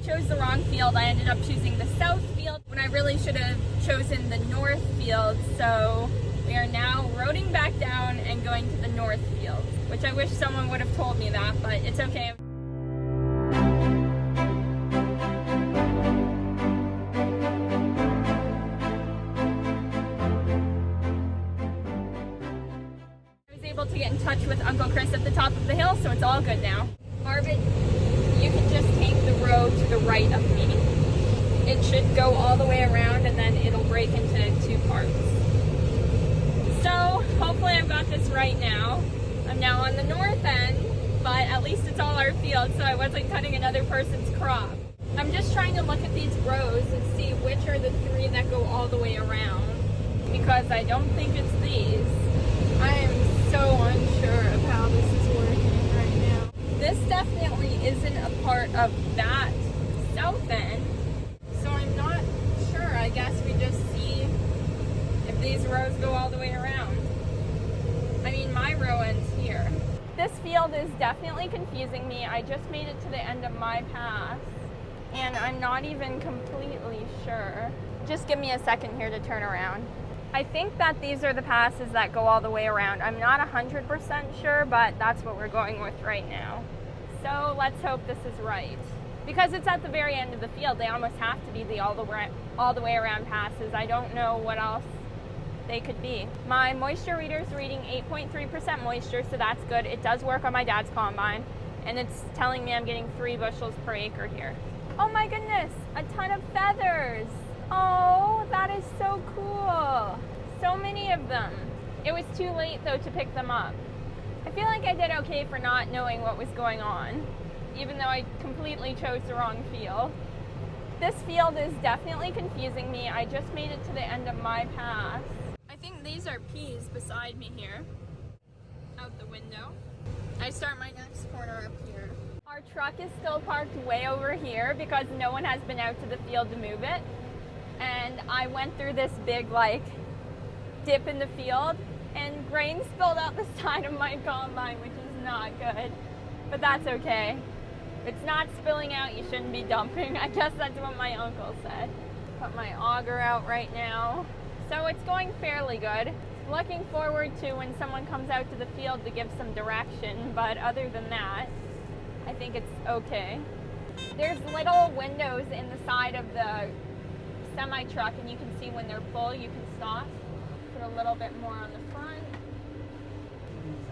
chose the wrong field. I ended up choosing the south field when I really should have chosen the north field. So we are now roading back down and going to the north field, which I wish someone would have told me that, but it's okay. To get in touch with Uncle Chris at the top of the hill, so it's all good now. Arvid, you can just take the road to the right of me. It should go all the way around and then it'll break into two parts. So hopefully I've got this right now. I'm now on the north end, but at least it's all our field, so I wasn't cutting another person's crop. I'm just trying to look at these rows and see which are the three that go all the way around, because I don't think it's these. I am so unsure of how this is working right now. This definitely isn't a part of that south end, so I'm not sure. I guess we just see if these rows go all the way around. I mean, my row ends here. This field is definitely confusing me. I just made it to the end of my pass, and I'm not even completely sure. Just give me a second here to turn around. I think that these are the passes that go all the way around. I'm not 100% sure, but that's what we're going with right now. So let's hope this is right. Because it's at the very end of the field, they almost have to be the all the way around passes. I don't know what else they could be. My moisture reader is reading 8.3% moisture, so that's good. It does work on my dad's combine, and it's telling me I'm getting 3 bushels per acre here. Oh my goodness, a ton of feathers. Oh, that is so cool. So many of them. It was too late though to pick them up. I feel like I did okay for not knowing what was going on, even though I completely chose the wrong field. This field is definitely confusing me. I just made it to the end of my pass. I think these are peas beside me here, out the window. I start my next corner up here. Our truck is still parked way over here because no one has been out to the field to move it. And I went through this big dip in the field, and grain spilled out the side of my combine, which is not good, but that's okay. If it's not spilling out, you shouldn't be dumping. I guess that's what my uncle said. Put my auger out right now. So it's going fairly good. Looking forward to when someone comes out to the field to give some direction, but other than that, I think it's okay. There's little windows in the side of the semi-truck, and you can see when they're full, you can stop. Put a little bit more on the front.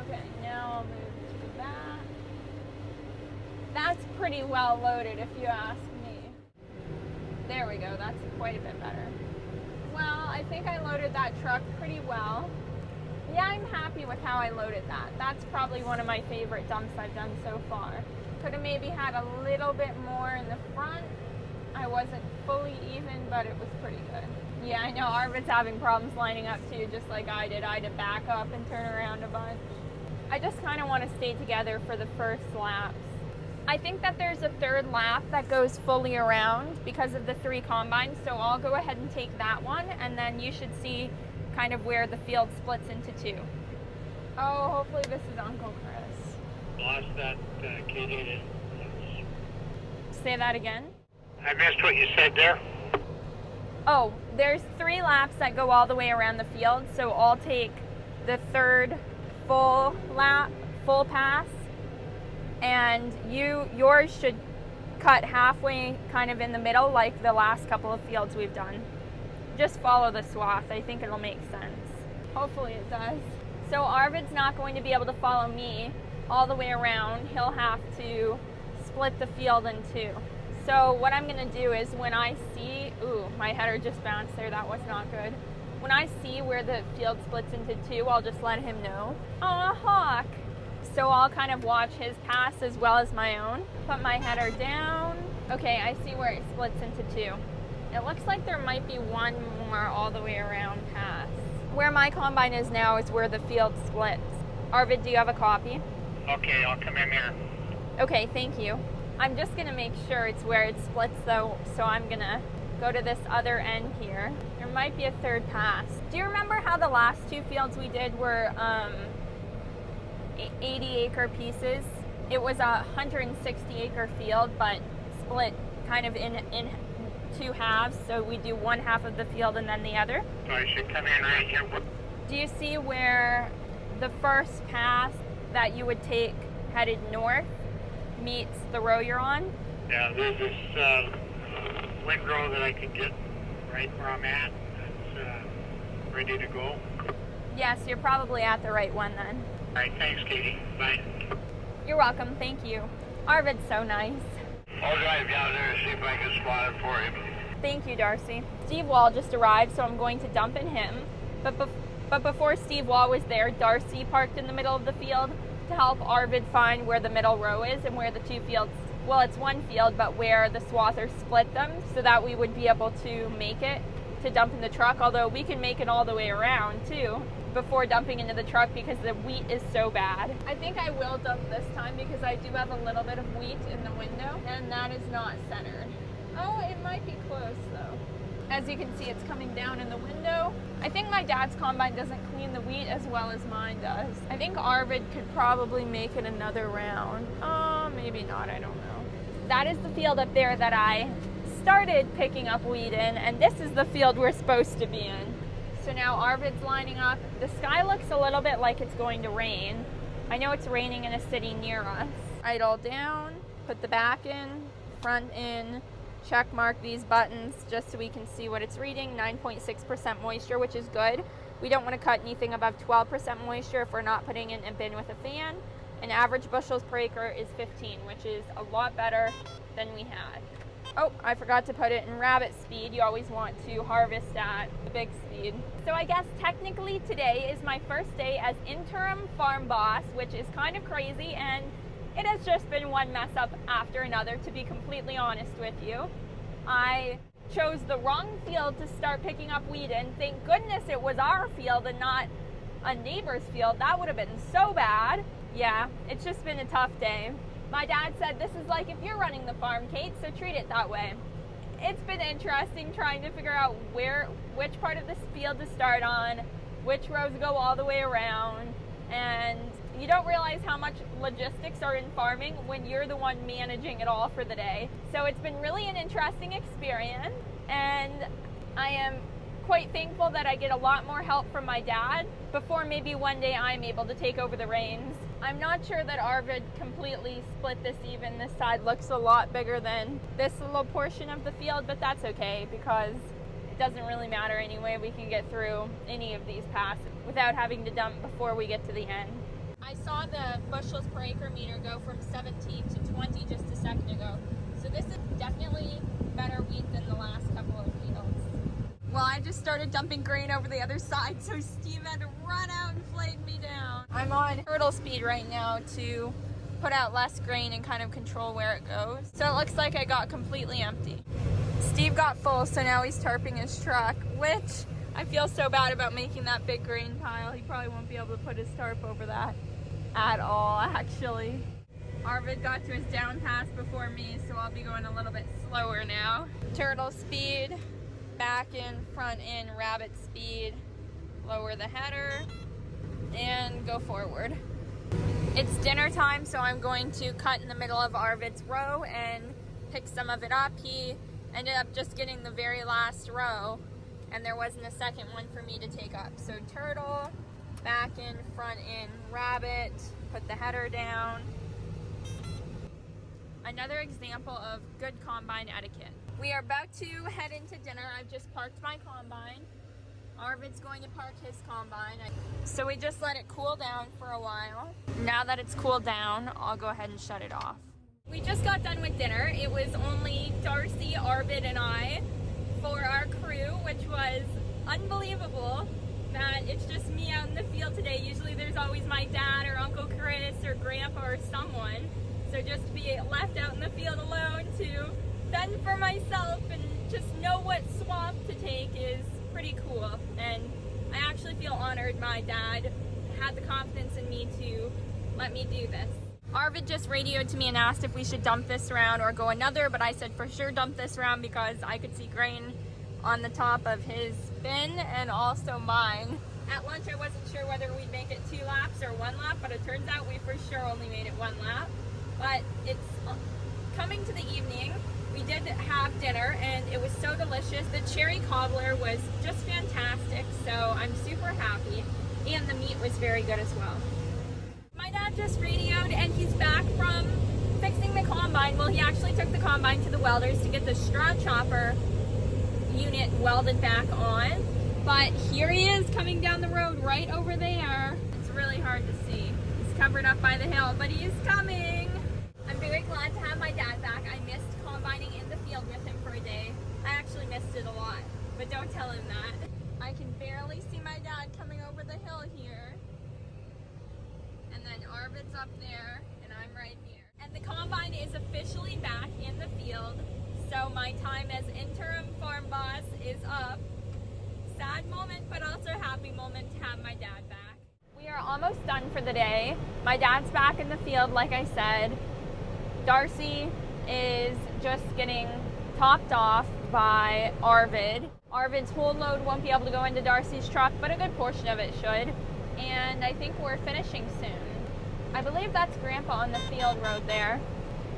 Okay, now I'll move to the back. That's pretty well loaded if you ask me. There we go, that's quite a bit better. Well, I think I loaded that truck pretty well. Yeah, I'm happy with how I loaded that. That's probably one of my favorite dumps I've done so far. Could have maybe had a little bit more in the front. I wasn't fully even, but it was pretty good. Yeah, I know Arvid's having problems lining up too, just like I did. I had to back up and turn around a bunch. I just kind of want to stay together for the first laps. I think that there's a third lap that goes fully around because of the 3 combines, so I'll go ahead and take that one, and then you should see kind of where the field splits into 2. Oh, hopefully this is Uncle Chris. Lost that, Katie. Say that again? I missed what you said there. Oh, there's 3 laps that go all the way around the field, so I'll take the 3rd full lap, full pass, and yours should cut halfway kind of in the middle like the last couple of fields we've done. Just follow the swath. I think it'll make sense. Hopefully it does. So Arvid's not going to be able to follow me all the way around. He'll have to split the field in 2. So what I'm going to do is when I see, ooh, my header just bounced there, that was not good. When I see where the field splits into 2, I'll just let him know. Oh, a hawk! So I'll kind of watch his pass as well as my own. Put my header down. Okay, I see where it splits into 2. It looks like there might be one more all the way around pass. Where my combine is now is where the field splits. Arvid, do you have a copy? Okay, I'll come in there. Okay, thank you. I'm just gonna make sure it's where it splits though, so I'm gonna go to this other end here. There might be a 3rd pass. Do you remember how the last 2 fields we did were 80-acre pieces? It was a 160-acre field, but split kind of in two halves. So we do one half of the field and then the other. So I should come in right here. Do you see where the first pass that you would take headed north meets the row you're on? Yeah, there's this windrow that I can get right where I'm at. It's ready to go. Yes, you're probably at the right one then. All right, thanks, Katie. Bye. You're welcome, thank you. Arvid's so nice. I'll drive down there and see if I can spot it for him. Thank you, Darcy. Steve Wall just arrived, so I'm going to dump in him. But before Steve Wall was there, Darcy parked in the middle of the field to help Arvid find where the middle row is and where the two fields, well, it's one field, but where the swather split them so that we would be able to make it to dump in the truck, although we can make it all the way around too before dumping into the truck because the wheat is so bad. I think I will dump this time because I do have a little bit of wheat in the window and that is not centered. Oh, it might be close though. As you can see, it's coming down in the window. I think my dad's combine doesn't clean the wheat as well as mine does. I think Arvid could probably make it another round. Maybe not, I don't know. That is the field up there that I started picking up wheat in, and this is the field we're supposed to be in. So now Arvid's lining up. The sky looks a little bit like it's going to rain. I know it's raining in a city near us. Idle down, put the back in, front in, check mark these buttons just so we can see what it's reading. 9.6% moisture, which is good. We don't want to cut anything above 12% moisture if we're not putting it in a bin with a fan. And average bushels per acre is 15, which is a lot better than we had. Oh, I forgot to put it in rabbit speed. You always want to harvest at the big speed. So I guess technically today is my first day as interim farm boss, which is kind of crazy, and it has just been one mess up after another, to be completely honest with you. I chose the wrong field to start picking up wheat in. Thank goodness it was our field and not a neighbor's field. That would have been so bad. Yeah, it's just been a tough day. My dad said, this is like if you're running the farm, Kate, so treat it that way. It's been interesting trying to figure out which part of this field to start on, which rows go all the way around, and you don't realize how much logistics are in farming when you're the one managing it all for the day. So it's been really an interesting experience, and I am quite thankful that I get a lot more help from my dad before maybe one day I'm able to take over the reins. I'm not sure that Arvid completely split this even. This side looks a lot bigger than this little portion of the field, but that's okay because it doesn't really matter anyway. We can get through any of these passes without having to dump before we get to the end. I saw the bushels per acre meter go from 17 to 20 just a second ago. So this is definitely better wheat than the last couple of fields. Well, I just started dumping grain over the other side, so Steve had to run out and flag me down. I'm on turtle speed right now to put out less grain and kind of control where it goes. So it looks like I got completely empty. Steve got full, so now he's tarping his truck, which I feel so bad about making that big grain pile. He probably won't be able to put his tarp over that at all, actually. Arvid got to his down pass before me, so I'll be going a little bit slower now. Turtle speed. Back in, front in, rabbit speed, lower the header, and go forward. It's dinner time, so I'm going to cut in the middle of Arvid's row and pick some of it up. He ended up just getting the very last row, and there wasn't a second one for me to take up. So turtle, back in, front in, rabbit, put the header down. Another example of good combine etiquette. We are about to head into dinner. I've just parked my combine. Arvid's going to park his combine. So we just let it cool down for a while. Now that it's cooled down, I'll go ahead and shut it off. We just got done with dinner. It was only Darcy, Arvid, and I for our crew, which was unbelievable that it's just me out in the field today. Usually there's always my dad or Uncle Chris or Grandpa or someone. So just to be left out in the field alone to fend for myself and just know what swath to take is pretty cool. And I actually feel honored my dad had the confidence in me to let me do this. Arvid just radioed to me and asked if we should dump this round or go another, but I said for sure dump this round because I could see grain on the top of his bin and also mine. At lunch I wasn't sure whether we'd make it 2 laps or 1 lap, but it turns out we for sure only made it 1 lap. But it's coming to the evening We did have dinner and it was so delicious. The cherry cobbler was just fantastic, so I'm super happy. And the meat was very good as well. My dad just radioed and he's back from fixing the combine. Well, he actually took the combine to the welders to get the straw chopper unit welded back on. But here he is coming down the road right over there. It's really hard to see. He's covered up by the hill, but he is coming. I'm very glad to have my dad back. I missed combining in the field with him for a day. I actually missed it a lot, but don't tell him that. I can barely see my dad coming over the hill here. And then Arvid's up there, and I'm right here. And the combine is officially back in the field, so my time as interim farm boss is up. Sad moment, but also happy moment to have my dad back. We are almost done for the day. My dad's back in the field, like I said. Darcy is just getting topped off by Arvid. Arvid's whole load won't be able to go into Darcy's truck, but a good portion of it should. And I think we're finishing soon. I believe that's Grandpa on the field road there.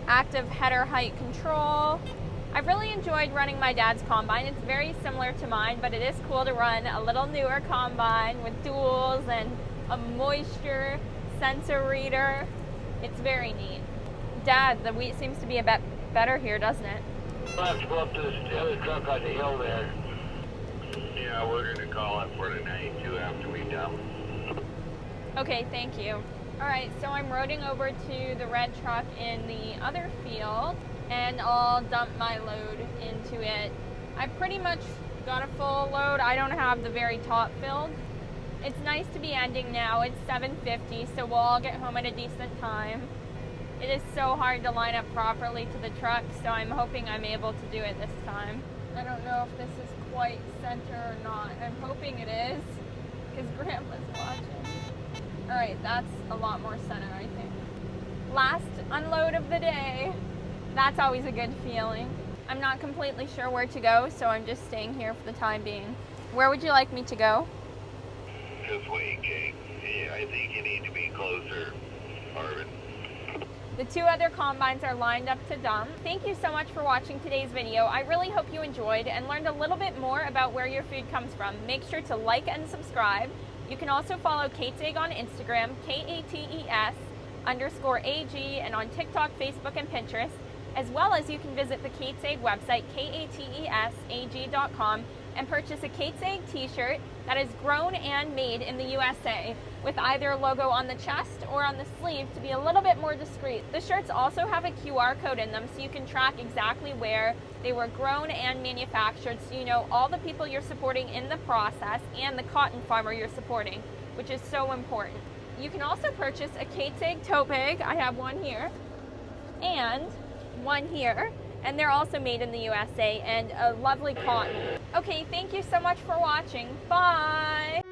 Active header height control. I've really enjoyed running my dad's combine. It's very similar to mine, but it is cool to run a little newer combine with duals and a moisture sensor reader. It's very neat. Dad, the wheat seems to be a bit better here, doesn't it? We'll have to go up to the other truck on the hill there. Yeah, we're going to call it for tonight too after we dump. Okay, thank you. All right, so I'm roading over to the red truck in the other field, and I'll dump my load into it. I pretty much got a full load. I don't have the very top filled. It's nice to be ending now. It's 7:50, so we'll all get home at a decent time. It is so hard to line up properly to the truck, so I'm hoping I'm able to do it this time. I don't know if this is quite center or not. I'm hoping it is, because Grandpa's watching. All right, that's a lot more center, I think. Last unload of the day. That's always a good feeling. I'm not completely sure where to go, so I'm just staying here for the time being. Where would you like me to go? This way, Kate. Yeah, I think you need to be closer, Arvid. The two other combines are lined up to dump. Thank you so much for watching today's video. I really hope you enjoyed and learned a little bit more about where your food comes from. Make sure to like and subscribe. You can also follow Kate's Egg on Instagram, KATES_AG, and on TikTok, Facebook, and Pinterest, as well as you can visit the Kate's Egg website, KATESAG.com, and purchase a Kate's Egg t-shirt that is grown and made in the USA, with either a logo on the chest or on the sleeve to be a little bit more discreet. The shirts also have a QR code in them, so you can track exactly where they were grown and manufactured, so you know all the people you're supporting in the process and the cotton farmer you're supporting, which is so important. You can also purchase a Kate's Egg tote bag. I have one here and one here, and they're also made in the USA and a lovely cotton. Okay, thank you so much for watching. Bye!